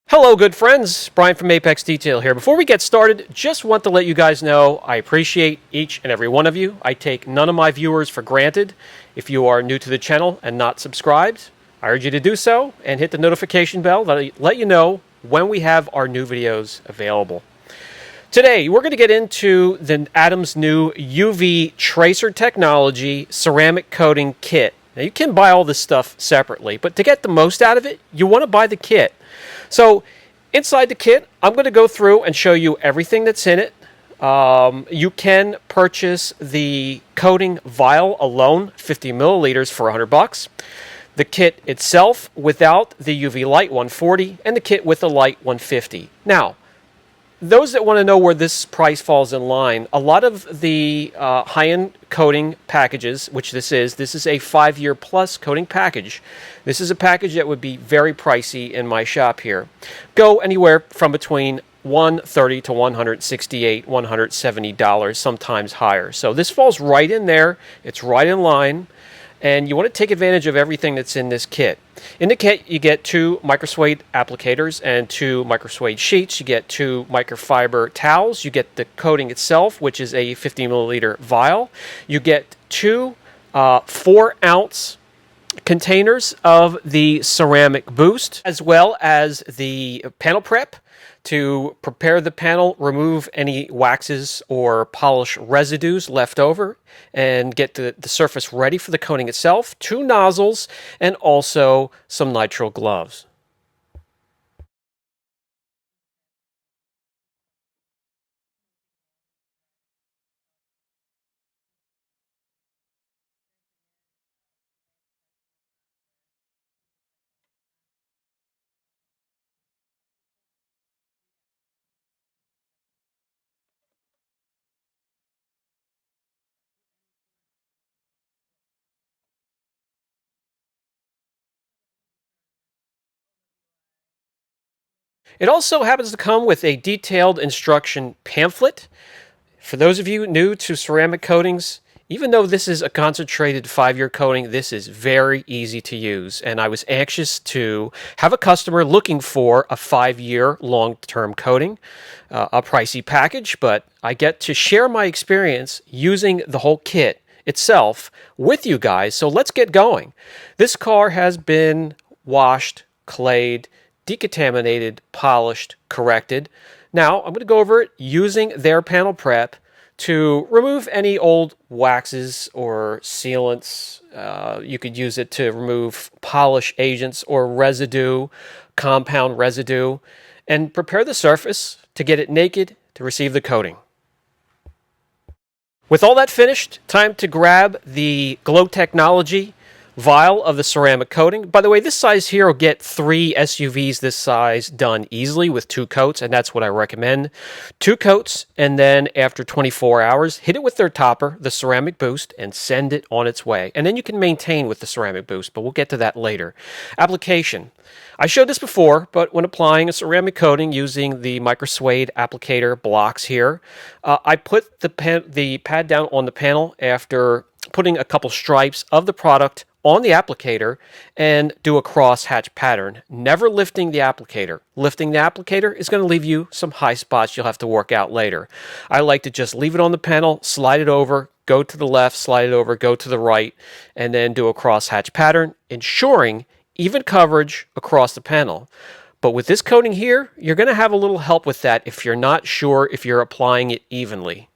Hello, good friends. Brian from Apex Detail here. Before we get started, just want to let you guys know I appreciate each and every one of you. I take none of my viewers for granted. If you are new to the channel and not subscribed, I urge you to do so and hit the notification bell to let you know when we have our new videos available. Today, we're going to get into the Adam's new UV tracer technology ceramic coating kit. Now, you can buy all this stuff separately, but to get the most out of it, you want to buy the kit. So inside the kit, I'm going to go through and show you everything that's in it. You can purchase the coating vial alone, 50 milliliters for $100. The kit itself without the UV light, $140, and the kit with the light, $150. Now, those that want to know where this price falls in line, a lot of the high-end coating packages, which this is a 5-year plus coating package. This is a package that would be very pricey in my shop here. Go anywhere from between $130 to $168, $170, sometimes higher. So this falls right in there. It's right in line. And you want to take advantage of everything that's in this kit. In the kit, you get 2 microsuede applicators and 2 microsuede sheets. You get 2 microfiber towels. You get the coating itself, which is a 50 milliliter vial. You get 2 4-ounce containers of the ceramic boost, as well as the panel prep to prepare the panel, remove any waxes or polish residues left over, and get the surface ready for the coating itself, 2 nozzles, and also some nitrile gloves. It also happens to come with a detailed instruction pamphlet. For those of you new to ceramic coatings, even though this is a concentrated 5-year coating, this is very easy to use. And I was anxious to have a customer looking for a 5-year long-term coating, a pricey package, but I get to share my experience using the whole kit itself with you guys. So let's get going. This car has been washed, clayed, decontaminated, polished, corrected. Now, I'm going to go over it using their panel prep to remove any old waxes or sealants. You could use it to remove polish agents or residue, compound residue, and prepare the surface to get it naked to receive the coating. With all that finished, time to grab the Glow Technology vial of the ceramic coating. By the way, this size here will get 3 SUVs this size done easily with 2 coats, and that's what I recommend. 2 coats, and then after 24 hours, hit it with their topper, the ceramic boost, and send it on its way. And then you can maintain with the ceramic boost, but we'll get to that later. Application. I showed this before, but when applying a ceramic coating using the microsuede applicator blocks here, I put the pad down on the panel after putting a couple stripes of the product on the applicator and do a cross-hatch pattern, never lifting the applicator. Lifting the applicator is going to leave you some high spots you'll have to work out later. I like to just leave it on the panel, slide it over, go to the left, slide it over, go to the right, and then do a cross-hatch pattern, ensuring even coverage across the panel. But with this coating here, you're going to have a little help with that if you're not sure if you're applying it evenly.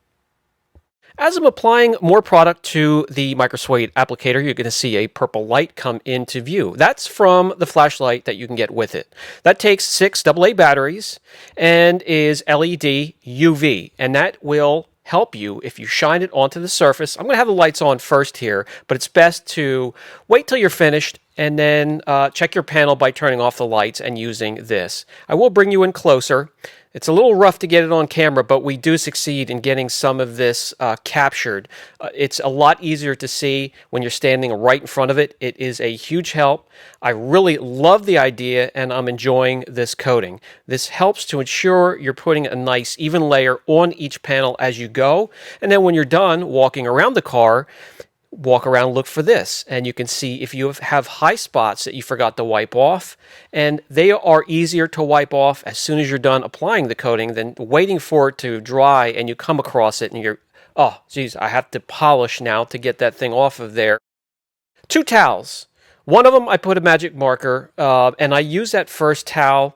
As I'm applying more product to the microsuede applicator, you're going to see a purple light come into view. That's from the flashlight that you can get with it. That takes 6 AA batteries and is LED UV, and that will help you if you shine it onto the surface. I'm going to have the lights on first here, but it's best to wait till you're finished and then check your panel by turning off the lights and using this. I will bring you in closer. It's a little rough to get it on camera, but we do succeed in getting some of this captured. It's a lot easier to see when you're standing right in front of it. It is a huge help. I really love the idea, and I'm enjoying this coating. This helps to ensure you're putting a nice even layer on each panel as you go, and then when you're done walking around the car, walk around, look for this, and you can see if you have high spots that you forgot to wipe off, and they are easier to wipe off as soon as you're done applying the coating than waiting for it to dry and you come across it and you're, oh geez, I have to polish now to get that thing off of there. Two towels. One of them I put a magic marker, and I use that first towel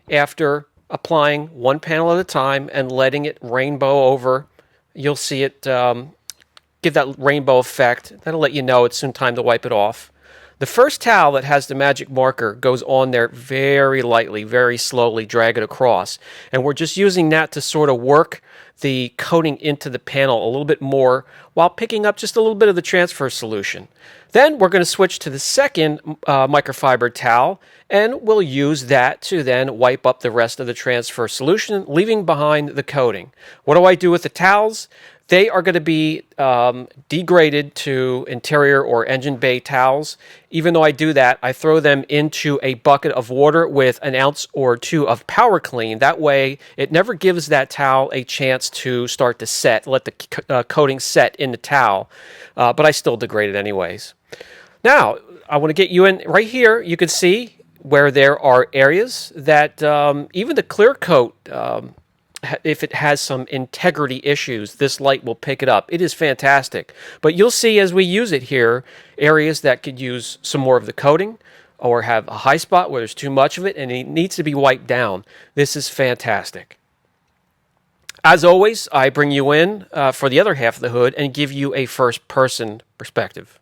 after applying one panel at a time and letting it rainbow over. You'll see it give that rainbow effect. That'll let you know it's soon time to wipe it off. The first towel that has the magic marker goes on there very lightly, very slowly, drag it across. And we're just using that to sort of work the coating into the panel a little bit more while picking up just a little bit of the transfer solution. Then we're going to switch to the second microfiber towel, and we'll use that to then wipe up the rest of the transfer solution, leaving behind the coating. What do I do with the towels? They are going to be degraded to interior or engine bay towels. Even though I do that, I throw them into a bucket of water with an ounce or two of power clean. That way, it never gives that towel a chance to start to set, let the coating set in the towel. But I still degrade it anyways. Now, I want to get you in right here. You can see where there are areas that even the clear coat, if it has some integrity issues, this light will pick it up. It is fantastic. But you'll see as we use it here, areas that could use some more of the coating or have a high spot where there's too much of it and it needs to be wiped down. This is fantastic. As always, I bring you in for the other half of the hood and give you a first-person perspective.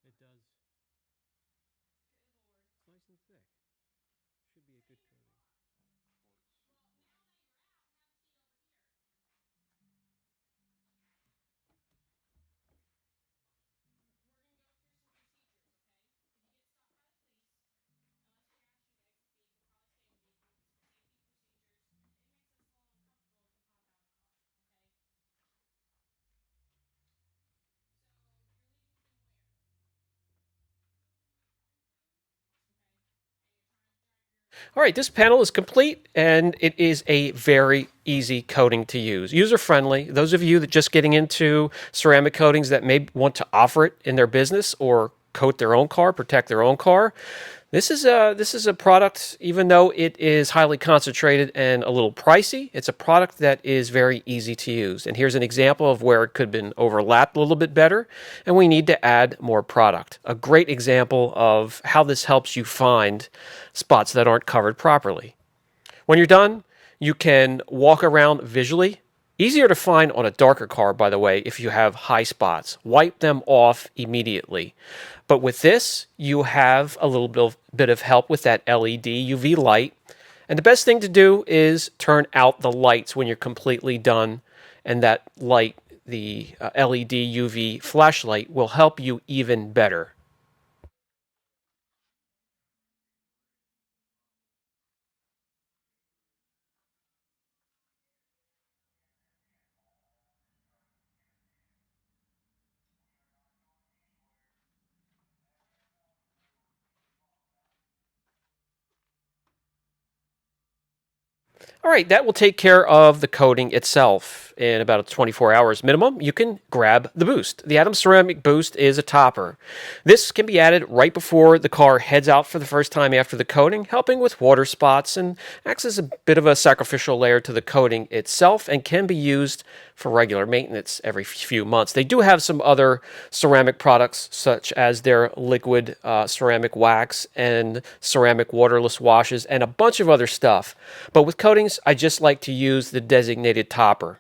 It does. It's nice and thick. Should be a good coating. All right, this panel is complete and it is a very easy coating to use. User friendly. Those of you that just getting into ceramic coatings that may want to offer it in their business or coat their own car, protect their own car, this is a product, even though it is highly concentrated and a little pricey, it's a product that is very easy to use. And here's an example of where it could have been overlapped a little bit better, and we need to add more product. A great example of how this helps you find spots that aren't covered properly. When you're done, you can walk around visually. Easier to find on a darker car, by the way, if you have high spots. Wipe them off immediately. But with this, you have a little bit of help with that LED UV light. And the best thing to do is turn out the lights when you're completely done. And that light, the LED UV flashlight, will help you even better. All right, that will take care of the coating itself. In about 24 hours minimum, you can grab the boost. The Adams Ceramic Boost is a topper. This can be added right before the car heads out for the first time after the coating, helping with water spots and acts as a bit of a sacrificial layer to the coating itself and can be used for regular maintenance every few months. They do have some other ceramic products such as their liquid ceramic wax and ceramic waterless washes and a bunch of other stuff. But with coatings, I just like to use the designated topper.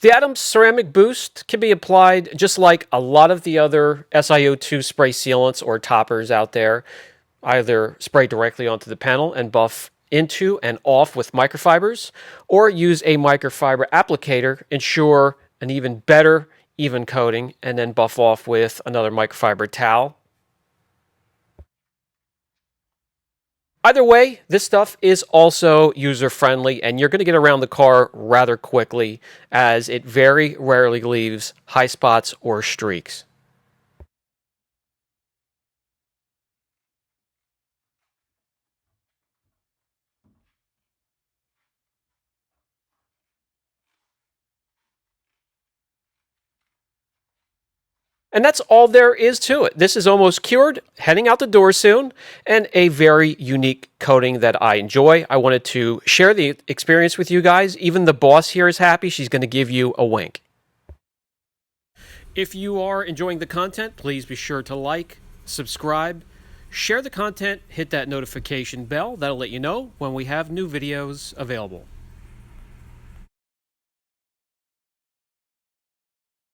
The Adams Ceramic Boost can be applied just like a lot of the other SiO2 spray sealants or toppers out there. Either spray directly onto the panel and buff into and off with microfibers, or use a microfiber applicator, ensure an even better even coating, and then buff off with another microfiber towel. Either way, this stuff is also user-friendly, and you're going to get around the car rather quickly, as it very rarely leaves high spots or streaks. And that's all there is to it. This is almost cured, heading out the door soon, and a very unique coating that I enjoy. I wanted to share the experience with you guys. Even the boss here is happy. She's going to give you a wink. If you are enjoying the content, please be sure to like, subscribe, share the content, hit that notification bell. That'll let you know when we have new videos available.